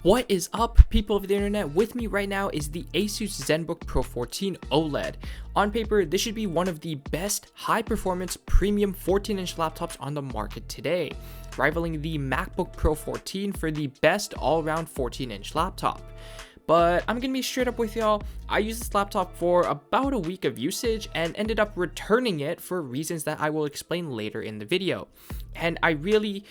What is up, people of the internet? With me right now is the Asus Zenbook Pro 14 OLED. On paper, this should be one of the best high-performance premium 14-inch laptops on the market today, rivaling the MacBook Pro 14 for the best all-around 14-inch laptop. But I'm gonna be straight up with y'all, I used this laptop for about a week of usage and ended up returning it for reasons that I will explain later in the video. And I really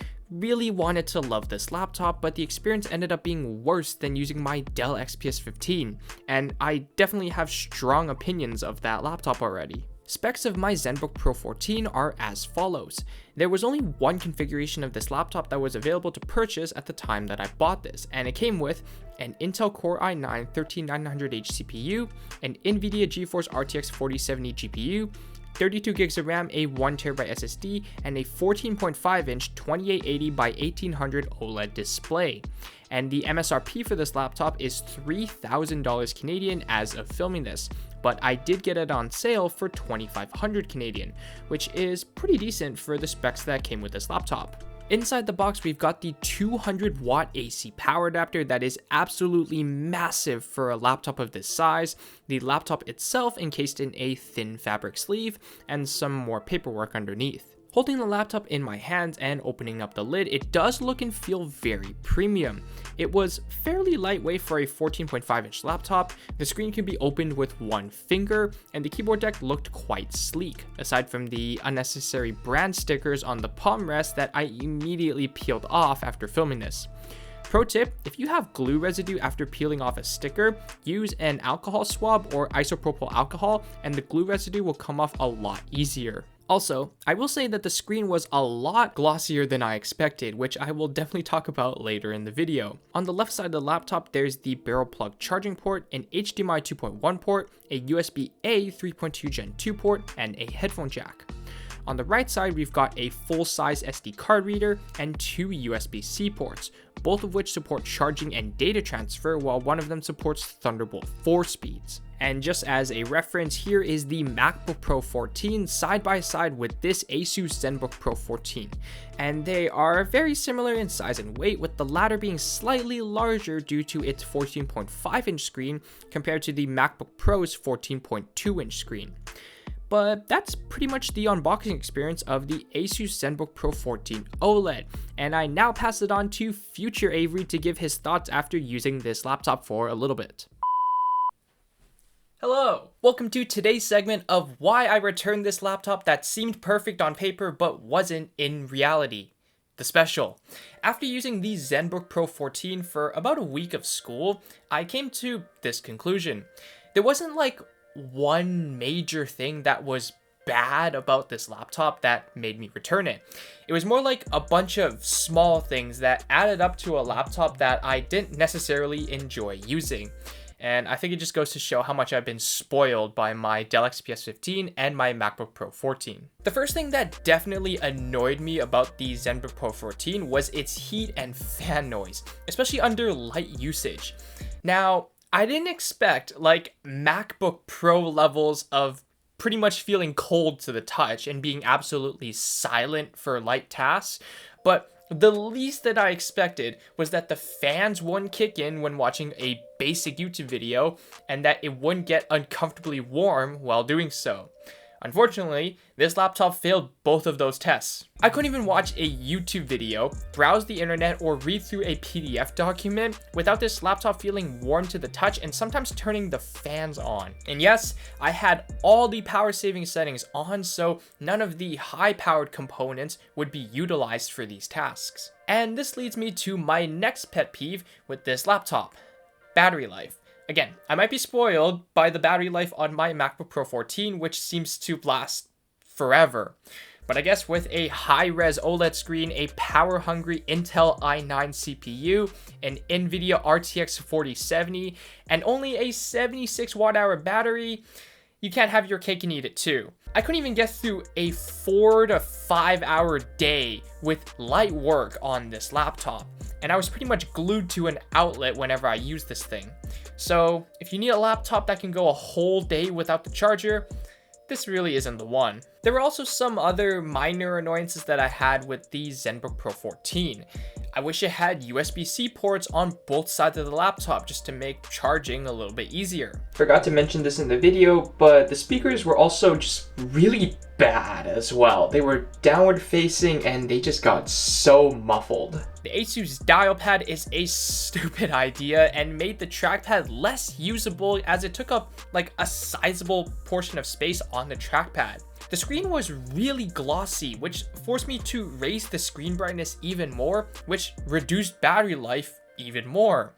wanted to love this laptop, but the experience ended up being worse than using my Dell XPS 15, and I definitely have strong opinions of that laptop already. Specs of my Zenbook Pro 14 are as follows. There was only one configuration of this laptop that was available to purchase at the time that I bought this, and it came with an Intel Core i9-13900H CPU, an NVIDIA GeForce RTX 4070 GPU, 32 gigs of RAM, a 1TB SSD, and a 14.5-inch 2880 by 1800 OLED display. And the MSRP for this laptop is $3,000 Canadian as of filming this, but I did get it on sale for 2,500 Canadian, which is pretty decent for the specs that came with this laptop. Inside the box, we've got the 200-watt AC power adapter that is absolutely massive for a laptop of this size, the laptop itself encased in a thin fabric sleeve, and some more paperwork underneath. Holding the laptop in my hands and opening up the lid, it does look and feel very premium. It was fairly lightweight for a 14.5-inch laptop, the screen can be opened with one finger, and the keyboard deck looked quite sleek, aside from the unnecessary brand stickers on the palm rest that I immediately peeled off after filming this. Pro tip, if you have glue residue after peeling off a sticker, use an alcohol swab or isopropyl alcohol and the glue residue will come off a lot easier. Also, I will say that the screen was a lot glossier than I expected, which I will definitely talk about later in the video. On the left side of the laptop, there's the barrel plug charging port, an HDMI 2.1 port, a USB-A 3.2 Gen 2 port, and a headphone jack. On the right side, we've got a full-size SD card reader and two USB-C ports, both of which support charging and data transfer, while one of them supports Thunderbolt 4 speeds. And just as a reference, here is the MacBook Pro 14 side by side with this Asus Zenbook Pro 14. And they are very similar in size and weight, with the latter being slightly larger due to its 14.5-inch screen compared to the MacBook Pro's 14.2-inch screen. But that's pretty much the unboxing experience of the Asus Zenbook Pro 14 OLED, and I now pass it on to future Avery to give his thoughts after using this laptop for a little bit. Hello! Welcome to today's segment of why I returned this laptop that seemed perfect on paper but wasn't in reality. The special. After using the Zenbook Pro 14 for about a week of school, I came to this conclusion. There wasn't like one major thing that was bad about this laptop that made me return it. It was more like a bunch of small things that added up to a laptop that I didn't necessarily enjoy using. And I think it just goes to show how much I've been spoiled by my Dell XPS 15 and my MacBook Pro 14. The first thing that definitely annoyed me about the Zenbook Pro 14 was its heat and fan noise, especially under light usage. Now, I didn't expect like MacBook Pro levels of pretty much feeling cold to the touch and being absolutely silent for light tasks, but the least that I expected was that the fans wouldn't kick in when watching a basic YouTube video and that it wouldn't get uncomfortably warm while doing so. Unfortunately, this laptop failed both of those tests. I couldn't even watch a YouTube video, browse the internet, or read through a PDF document without this laptop feeling warm to the touch and sometimes turning the fans on. And yes, I had all the power saving settings on, so none of the high-powered components would be utilized for these tasks. And this leads me to my next pet peeve with this laptop: battery life. Again, I might be spoiled by the battery life on my MacBook Pro 14, which seems to last forever. But I guess with a high-res OLED screen, a power-hungry Intel i9 CPU, an NVIDIA RTX 4070, and only a 76 watt-hour battery, you can't have your cake and eat it too. I couldn't even get through a 4 to 5 hour day with light work on this laptop, and I was pretty much glued to an outlet whenever I used this thing. So if you need a laptop that can go a whole day without the charger, this really isn't the one. There were also some other minor annoyances that I had with the Zenbook Pro 14. I wish it had USB-C ports on both sides of the laptop just to make charging a little bit easier. Forgot to mention this in the video, but the speakers were also just really bad as well. They were downward facing and they just got so muffled. The Asus dial pad is a stupid idea and made the trackpad less usable as it took up like a sizable portion of space on the trackpad. The screen was really glossy, which forced me to raise the screen brightness even more, which reduced battery life even more.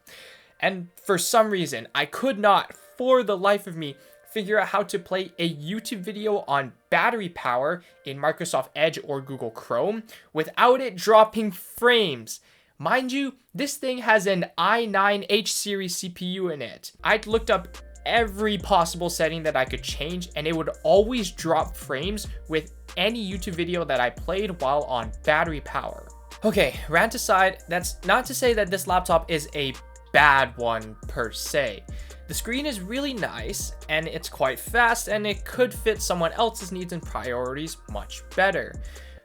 And for some reason, I could not, for the life of me, figure out how to play a YouTube video on battery power in Microsoft Edge or Google Chrome without it dropping frames. Mind you, this thing has an i9 H series CPU in it. I'd looked up every possible setting that I could change and it would always drop frames with any YouTube video that I played while on battery power. Okay, rant aside, that's not to say that this laptop is a bad one per se. The screen is really nice and it's quite fast and it could fit someone else's needs and priorities much better.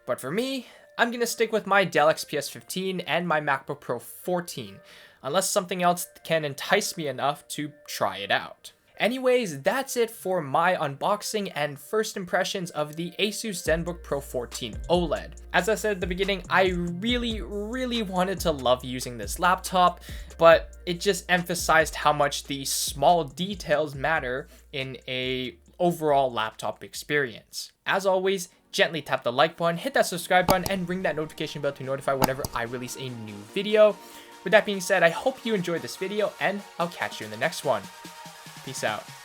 But for me, I'm gonna stick with my Dell XPS 15 and my MacBook Pro 14, unless something else can entice me enough to try it out. Anyways, that's it for my unboxing and first impressions of the Asus Zenbook Pro 14 OLED. As I said at the beginning, I really wanted to love using this laptop, but it just emphasized how much the small details matter in a overall laptop experience. As always, gently tap the like button, hit that subscribe button, and ring that notification bell to notify whenever I release a new video. With that being said, I hope you enjoyed this video, and I'll catch you in the next one. Peace out.